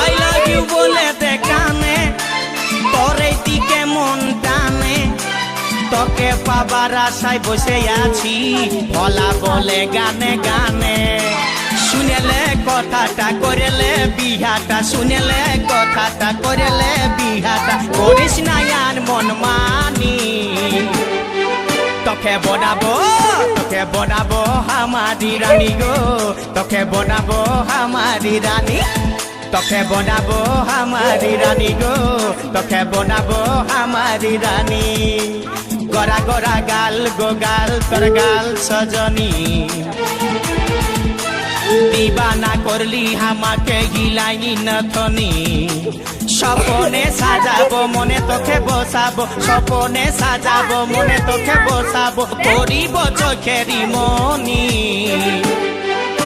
I love you বলে দে কানে, তোর এই দিকে মন টানে, তোকে পাবার আশায় বসে আছি, ভোলা বলে গানে গানে। শুনেলে কথাটা করেলে বিহাটা, শুনেলে কথাটা করেলে বিহাটা, করিস না আর মন মানি। তোকে বনাবো আমারি রানী গো, তোকে বনাবো আমারি রানী, তোকে বনাবো আমারি রানী গো, তোকে বনাবো আমারি রানী। গড়া গড়া গাল গো গাল, তোর গাল সজনী, দিবানা করলি আমাকে গিলাইনি নথনি। স্বপনে সাজাবো মনে তোকে বসাবো, স্বপনে সাজাবো মনে তোকে বসাবো, করিব চোখেরি মনি।